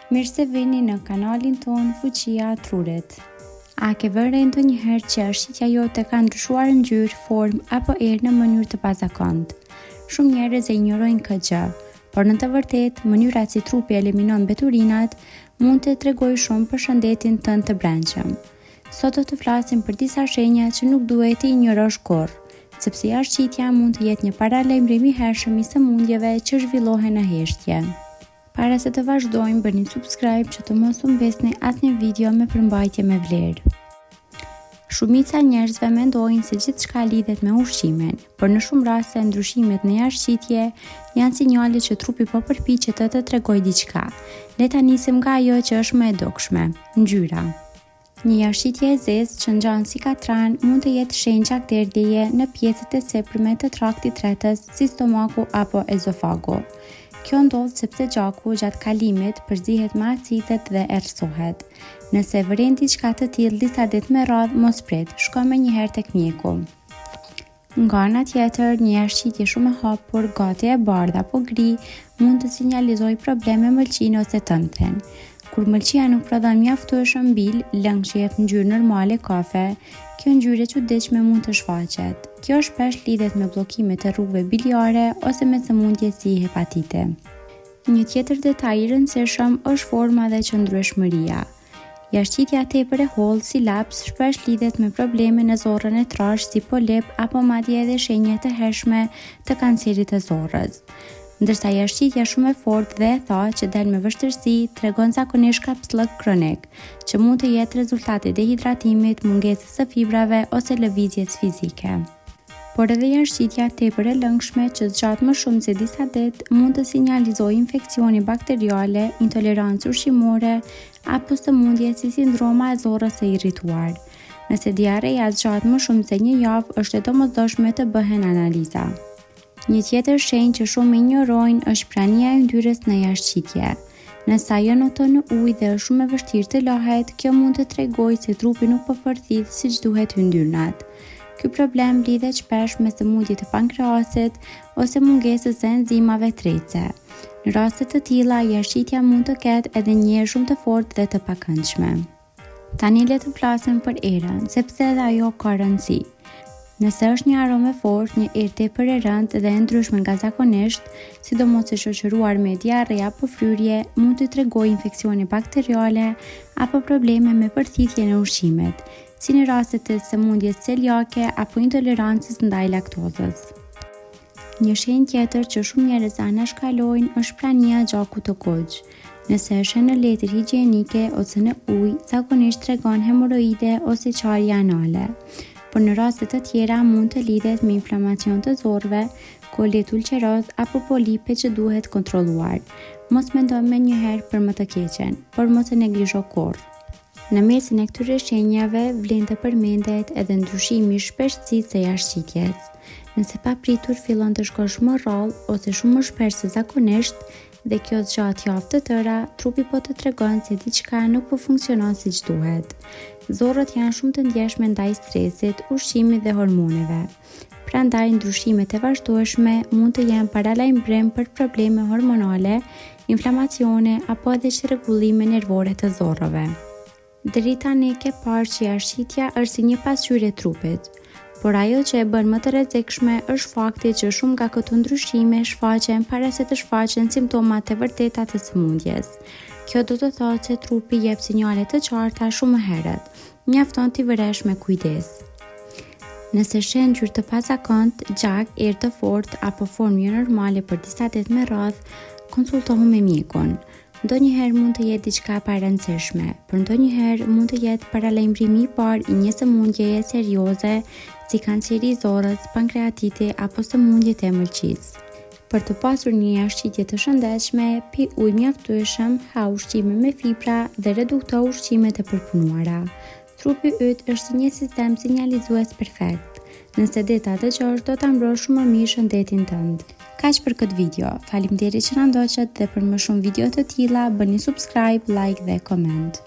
Mirë se vini në kanalin ton Fuqia e Trurit. A ke vënë ndonjëherë që shitja jote ka ndryshuar ngjyrë, formë apo erë në mënyrë të pazakontë? Shumë njerëz e ignorojnë këtë gjë, por në të vërtetë mënyra si trupi eliminon mbeturinat mund të tregojë shumë për shëndetin tënd të brendshëm. Sot do të flasim për disa shenja që nuk duhet të ignorosh kurrë, sepse jashtëqitja mund të jetë një paralajmërim i hershëm i sëmundjeve që zhvillohen në heshtje. Para se të vazhdojmë, bëni subscribe që të mos u mbesni asnjë video me përmbajtje me vlerë. Shumica njerëzve mendojnë se gjithçka lidhet me ushqimin, por në shumë raste ndryshimet në jashtëqitje janë sinjale që trupi po përpiqet të tregojë diçka. Le ta nisim nga ajo që është më e dukshme, ngjyra. Një jashtëqitje e zezë që ngjan si katran mund të jetë shenjë gjakderdhjeje në pjesët e seprme të traktit tretës, si stomaku apo ezofagu. Kjo ndodh sepse gjaku gjatë kalimit përzihet me acidet dhe errësohet. Nëse vren diçka të tillë disa ditë me radhë, mos prit, shko menjëherë tek mjeku. Nga ana tjetër, një jashtëqitje shumë e hapur, gati e bardhë apo gri, mund të sinjalizojë probleme mëlçine ose tëndhen. Kur mëlçia nuk prodhon mjaftueshëm bil, lëng që jep ngjyrë normale kafe, kjo ngjyrë e çuditshme mund të shfaqet. Kjo shpesh lidhet me bllokime të rrugëve biliare ose me sëmundje si hepatite. Një tjetër detaj i rëndësishëm është forma dhe qëndrueshmëria. Jashtëqitja tepër e hollë si laps shpesh lidhet me probleme në zorrën e trashë si polip apo madje edhe shenja të hershme të kancerit të zorrës. Ndërsa jashtëqitja shumë e fortë dhe e thellë që del me vështirësi tregon zakonisht kapsllëk kronik, që mund të jetë rezultati i dehidratimit, mungesës së fibrave ose lëvizjes fizike. Por edhe jashtëqitja tepër e lëngshme që zgjat më shumë se disa ditë mund të sinjalizojë infeksione bakteriale, intolerancë ushqimore apo sëmundje si sindroma e zorrës së irrituar. Nëse diareja zgjat më shumë se një javë, është e domosdoshme të bëhen analiza. Një tjetër shenjë që shumë ignorojnë është prania e yndyrës në jashtëqitje. Nëse ajo noton në ujë dhe është shumë e vështirë të lahet, kjo mund të tregojë se trupi nuk po përthith siç duhet yndyrnat. Ky problem lidhet shpesh me sëmundje të pankreasit ose mungesës së enzimave trecë. Në raste të tilla, jashtëqitja mund të ketë edhe një erë shumë të fortë dhe të pakëndshme. Tani le të flasim për erën, sepse edhe ajo ka rëndësi. Nëse është një aromë e fortë, një erë tepër e rëndë dhe e ndryshme nga zakonisht, sidomos e shoqëruar me diarre apo fryrje, mund të tregojë infeksione bakteriale apo probleme me përthithjen e ushqimit, si në rastet e sëmundjes celiake apo intolerancës ndaj laktozës. Një shenjë tjetër që shumë njerëz anashkalojnë është prania e gjakut të kuq. Nëse është në letër higjienike ose në ujë, zakonisht tregon hemoroide ose qarje anale. Por në raste të tjera mund të lidhet me inflamacion të zorrëve, kolit ulqeroz apo polipe që duhet kontrolluar. Mos mendo menjëherë për më të keqen, por mos e neglizho kurrë. Në mesin e këtyre shenjave vlen të përmendet edhe ndryshimi i shpejtësisë së jashtëqitjes. Nëse papritur fillon të shkosh më rrallë ose shumë më shpesh se zakonisht, dhe kjo zgjat javë të tëra, trupi po të tregon se diçka nuk po funksionon siç duhet. Zorrat janë shumë të ndjeshme ndaj stresit, ushqimit dhe hormoneve. Prandaj ndryshimet e vazhdueshme mund të jenë paralajmërim për probleme hormonale, inflamacione apo edhe çrregullime nervore të zorrave. Deri tani ke parë që jashtëqitja është si një pasqyrë e trupit. Por ajo që e bën më të rrezikshme është fakti që shumë nga këto ndryshime shfaqen para se të shfaqen simptomat e vërteta të sëmundjes. Kjo do të thotë se trupi jep sinjale të qarta shumë herët. Mjafton t'i vëresh me kujdes. Nëse shen ngjyrë të pazakontë, gjak, erë të fortë apo formë jo normale për disa ditë me radhë, konsultohu me mjekun. Ndonjëherë mund të jetë diçka e parëndësishme, por ndonjëherë mund të jetë paralajmërimi i parë i një sëmundjeje serioze, si kanceri i zorrës, pankreatiti apo sëmundjet e ëmbëlsisë. Për të pasur një jashtëqitje të shëndetshme, pi ujë mjaftueshëm, ha ushqime me fibra dhe redukto ushqimet e përpunuara. Trupi yt është si një sistem sinjalizues perfekt. Nëse dita dëgjosh, do ta mbrosh shumë më mirë shëndetin tënd. Kaq për këtë video. Faleminderit që na ndoqët dhe për më shumë video të tilla bëni subscribe, like dhe comment.